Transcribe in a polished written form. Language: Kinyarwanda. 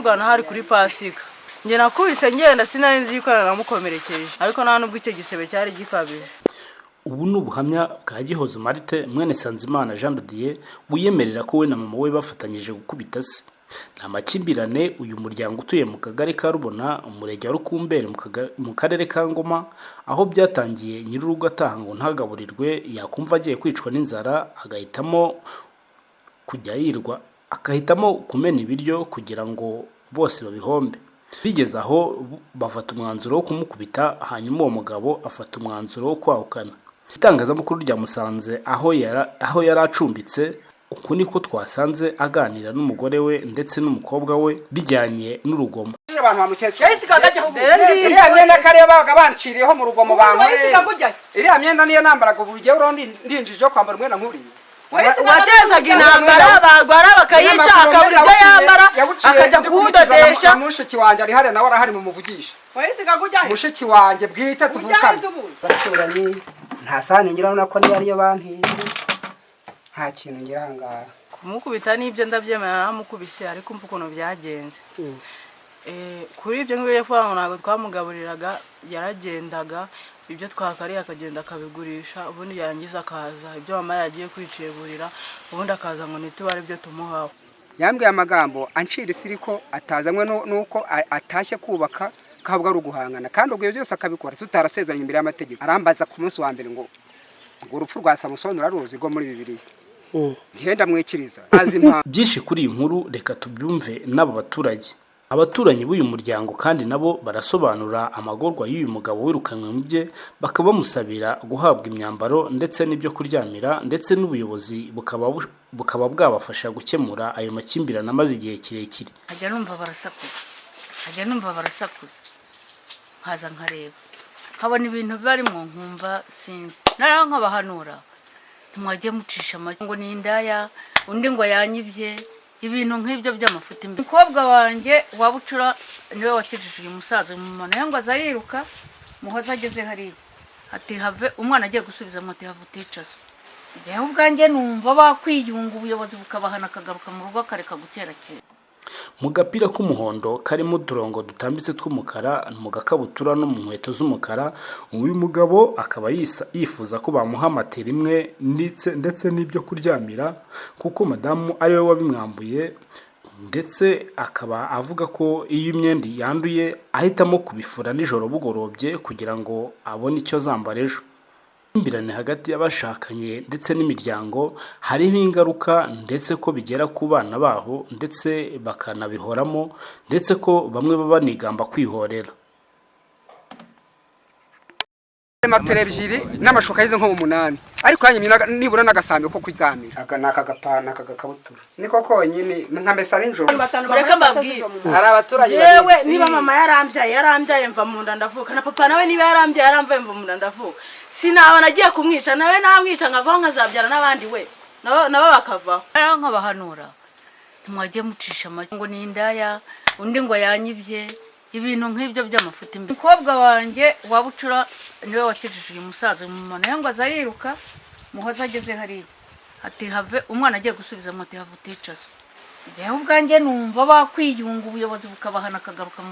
tuvugana hari kuri Pasika. Nge nakubise ngenda sinari nzi yuko namukomerekeje, ariko nta nubwo icyo gisebe cyari gikabije. Ubu ni ubuhamya bwa Gihozo Marite mwene Sanzimana Jean de Dieu wiyemerera ko we na mama we bafatanyije gukubita se. Nta makimbirane uyu muryango utuye mu kagari ka Rubona umurenge wa Rukumbere mu karere ka Ngoma, aho byatangiye nyir'urugo ataha ngo ntagaburirwe, yakumva agiye kwicwa n'inzara agahitamo kujya yirwa, akahitamo kumena ibiryo kugira ngo bose babihombe. Bigeze aho bafata umwanzuro wo kumukubita, hanyuma uwo mugabo afata umwanzuro wo kwahukana. Itangazamakuru ryamusanze aho yari acumbitse, uku niko twasanze aganira n'umugore we ndetse n'umukobwa we bijyanye n'urugomo. Abantu bamukecuru iriya myenda kare babaga banciriyeho mu rugomo bankoreye, iriya myenda niyo nambaraga ubugiye urundi ndinjije kwambara umwenda nk'uriya. Watezaga intambara bagwara bakayica akabura ibyo yambara akajya kuwudodesha. Mushiki wanjye ari hariya nawe arahari mu muvugisha. Mushiki wanjye bwite tuvukana. Baraturanye nta sahani ngira nako niyo ariyo bantiye. Nta kintu ngira ngaha. Kumukubita n'ibyo ndabyemera namukubise, ariko umva ukuntu byagenze. Kuri ibyo ngibyo yavuga ngo ntabwo twamugaburiraga, yaragendaga ibyo twakariye akagenda akabigurisha, ubundi yarangiza akaza ibyo mama yagiye kwicegurira, ubundi akaza ngo nitubare ibyo tumuhaho. Yambwiye amagambo ancira isiri ko atazanywe nuko atashye kubaka kabwa ruguhangana, kandi ubwo byose akabikora tutarasezeranye imbere y'amategeko. Arambaza ku munsi wa mbere ngo urupfu rwa Samusoni uraruzi rwo muri Bibiliya. Ngenda mwikiriza azimpa byinshi kuri iyi nkuru. Reka tubyumve n'aba baturage. Abaturanyi b'uyu muryango kandi nabo barasobanura amagorwa y'uyu mugabo wirukanywe mu bye, bakaba bamusabira guhabwa imyambaro ndetse n'ibyo kuryamira, ndetse n'ubuyobozi bukaba bwabafasha gukemura ayo makimbirane amaze igihe kirekire. Ajya numva barasakuza nkaza nkareba, nkabona ibintu barimo nkumva sinzi, naraho nkabahanura ntimwajye mucisha make ngo ni indaya, undi ngo yanyibye, ibintu nk'ibyo by'amafuti. Umukobwa wanjye wabucura niwe wakijije uyu musaza mu mano yango azayiruka, muhoza ageze hariya ati have umwana agiye gusubiza moto have uticase. Njyewe ubwanjye numva bakwiyunga ubuyobozi bukabahana akagaruka mu rugo akareka gukerakera. Mu gapira k'umuhondo karimo uturongo dutambitse tw'umukara, mu gakabutura no mu nkweto z'umukara, uyu mugabo akaba yifuza ko bamuha matera imwe ndetse n'ibyo kuryamira, kuko madamu ariwe wabimwambuye, ndetse akaba avuga ko iyo imyenda yanduye ahitamo kubifura nijoro bugorobye kugira ngo abone icyo zambara ejo. Imbirane hagati y'abashakanye ndetse n'imiryango hariho ingaruka, ndetse ko bigera ku bana baho ndetse bakanabihoramo, ndetse ko bamwe baba banigamba kwihorera. Matera ebyiri n'amashuka yize nko mu 8, ariko hanyuma nibura n'agasambe ko kuryamira. Aka nakagapana kagakabutura niko konyine nkamesa n'injoro. Reka mbabwire hari abaturage yewe niba mama yarambyaye mva mu nda ndavuka, na papa nawe niba yarambyaye mva mu nda ndavuka, sinaba nagiye kumwica nawe namwica nkavaho nkazabyara n'abandi we nabo bakavaho. Naraho nkabahanura ntimwajye mucisha make ngo ni indaya, undi ngo yanyibye, ibintu nk'ibyo by'amafuti. Umukobwa wanjye wabucura niwe wakijije uyu musaza mu mano yango azayiruka, muhoza ageze hariya ati have umwana agiye gusubiza moto have uticase. Njyewe ubwanjye numva bakwiyunga ubuyobozi bukabahana akagaruka mu